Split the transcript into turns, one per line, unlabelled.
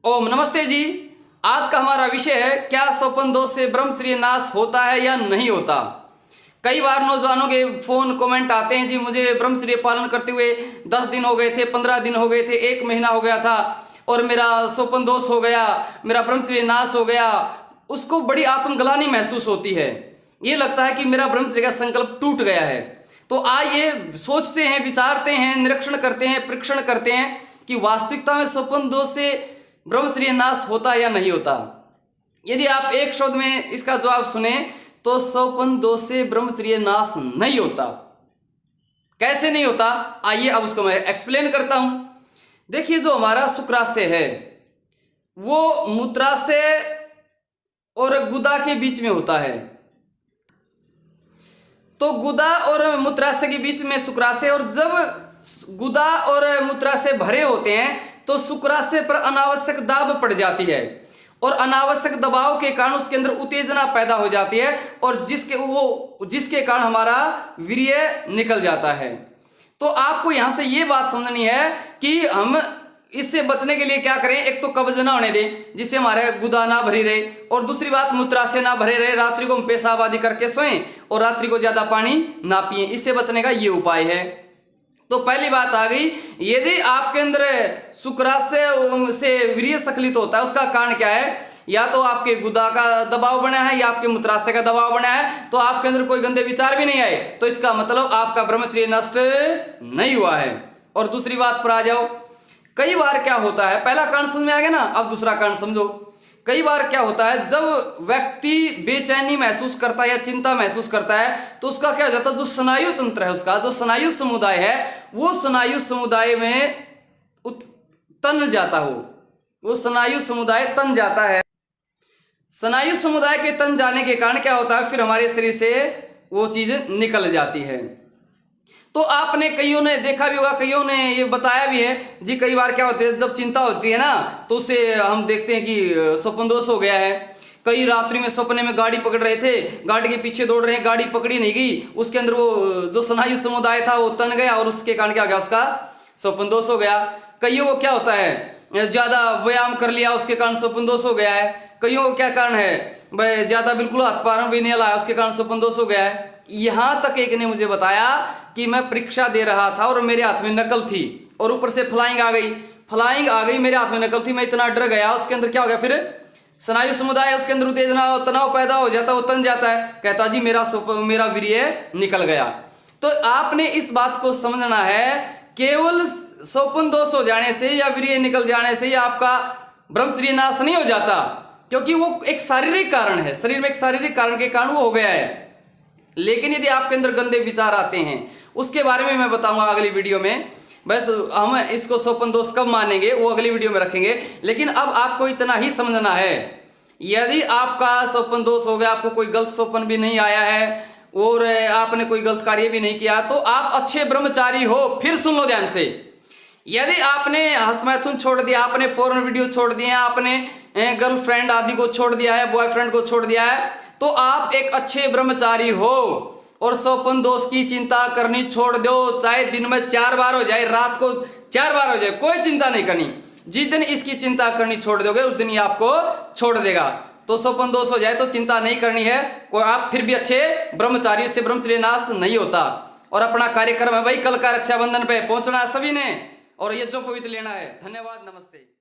ओम नमस्ते जी। आज का हमारा विषय है, क्या स्वप्न दोष से ब्रह्मचर्य नाश होता है या नहीं होता। कई बार नौजवानों के फोन कमेंट आते हैं, जी मुझे ब्रह्मचर्य पालन करते हुए 10 दिन हो गए थे, 15 दिन हो गए थे, 1 महीना हो गया था और मेरा स्वप्न दोष हो गया, मेरा ब्रह्मचर्य नाश हो गया। उसको बड़ी आत्मग्लानि महसूस होती है, ये लगता है कि मेरा ब्रह्मचर्य का संकल्प टूट गया है। तो आइए सोचते हैं, विचारते हैं, निरीक्षण करते हैं, परीक्षण करते हैं कि वास्तविकता में स्वप्न दोष से ब्रह्मचर्य नाश होता या नहीं होता। यदि आप एक शब्द में इसका जवाब सुने तो स्वप्न दोष से ब्रह्मचर्य नाश नहीं होता। कैसे नहीं होता, आइए अब उसको मैं एक्सप्लेन करता हूं। देखिए, जो हमारा शुक्राशय है वो मूत्राशय और गुदा के बीच में होता है। तो गुदा और मूत्राशय के बीच में शुक्राशय, और जब गुदा और मूत्राशय भरे होते हैं तो शुक्राशय पर अनावश्यक दाब पड़ जाती है और अनावश्यक दबाव के कारण उसके अंदर उत्तेजना पैदा हो जाती है और जिसके कारण हमारा वीर्य निकल जाता है। तो आपको यहां से ये बात समझनी है कि हम इससे बचने के लिए क्या करें। एक तो कब्ज ना होने दें, जिससे हमारे गुदा ना भरी रहे, और दूसरी बात मूत्राशय ना भरे रहे। रात्रि को हम पेशाब आदि करके सोएं और रात्रि को ज्यादा पानी ना पिए। इससे बचने का ये उपाय है। तो पहली बात आ गई, यदि आपके अंदर शुक्राशय से वीर्य स्खलित होता है, उसका कारण क्या है। या तो आपके गुदा का दबाव बना है या आपके मूत्राशय का दबाव बना है, तो आपके अंदर कोई गंदे विचार भी नहीं आए, तो इसका मतलब आपका ब्रह्मचर्य नष्ट नहीं हुआ है। और दूसरी बात पर आ जाओ, कई बार क्या होता है, पहला कारण समझ में आ गया ना, अब दूसरा कारण समझो। कई बार क्या होता है, जब व्यक्ति बेचैनी महसूस करता है या चिंता महसूस करता है तो उसका क्या हो जाता है, जो स्नायु तंत्र है, उसका जो स्नायु समुदाय है, वो स्नायु समुदाय में तन जाता हो, वो स्नायु समुदाय तन जाता है। स्नायु समुदाय के तन जाने के कारण क्या होता है, फिर हमारे शरीर से वो चीज निकल जाती है। तो आपने कईयों ने देखा भी होगा, कईयों ने ये बताया भी है जी, कई बार क्या होता है, जब चिंता होती है ना तो उससे हम देखते हैं कि स्वप्न दोष हो गया है। कई रात्रि में सपने में गाड़ी पकड़ रहे थे, गाड़ी के पीछे दौड़ रहे हैं, गाड़ी पकड़ी नहीं गई, उसके अंदर वो जो स्नायु समुदाय था वो तन गया और उसके कारण क्या हो गया, उसका स्वप्न दोष हो गया। कईयों को क्या होता है, ज्यादा व्यायाम कर लिया, उसके कारण स्वप्न दोष हो गया है। कईयों को क्या कारण है, भाई ज्यादा बिल्कुल हाथ पैर भी नहीं हिलाया, उसके कारण स्वप्न दोष हो गया है। यहां तक एक ने मुझे बताया कि मैं परीक्षा दे रहा था और मेरे हाथ में नकल थी और ऊपर से फ्लाइंग आ गई, मेरे हाथ में नकल थी, मैं इतना डर गया, उसके अंदर क्या हो गया, फिर स्नायु समुदाय उसके अंदर उत्तेजना तनाव पैदा हो जाता है, वो तन जाता है, कहता जी मेरा वीर्य निकल गया। तो आपने इस बात को समझना है, केवल स्वप्न दोष हो जाने से या वीर्य निकल जाने से आपका ब्रह्मचर्य नाश नहीं हो जाता, क्योंकि वो एक शारीरिक कारण है, शरीर में एक शारीरिक कारण के कारण वो हो गया है। लेकिन यदि आपके अंदर गंदे विचार आते हैं, उसके बारे में मैं बताऊंगा अगली वीडियो में। बस हम इसको स्वप्न दोष कब मानेंगे वो अगली वीडियो में रखेंगे। लेकिन अब आपको इतना ही समझना है, यदि आपका स्वप्न दोष हो गया, आपको कोई गलत स्वप्न भी नहीं आया है और आपने कोई गलत कार्य भी नहीं किया, तो आप अच्छे ब्रह्मचारी हो। फिर सुन लो ध्यान से, यदि आपने हस्तमैथुन छोड़ दिया, आपने पोर्न वीडियो छोड़ दिए, आपने गर्लफ्रेंड आदि को छोड़ दिया है, बॉयफ्रेंड को छोड़ दिया है, तो आप एक अच्छे ब्रह्मचारी हो और स्वप्न दोष की चिंता करनी छोड़ दो। चाहे दिन में 4 बार हो जाए, रात को 4 बार हो जाए, कोई चिंता नहीं करनी। जिस दिन इसकी चिंता करनी छोड़ दोगे उस दिन ये आपको छोड़ देगा। तो स्वप्न दोष हो जाए तो चिंता नहीं करनी है कोई, आप फिर भी अच्छे ब्रह्मचारी से ब्रह्मचर्य नाश नहीं होता। और अपना कार्यक्रम है भाई, कल का रक्षाबंधन पे पहुंचना है सभी ने और ये जो पवित्र लेना है। धन्यवाद, नमस्ते।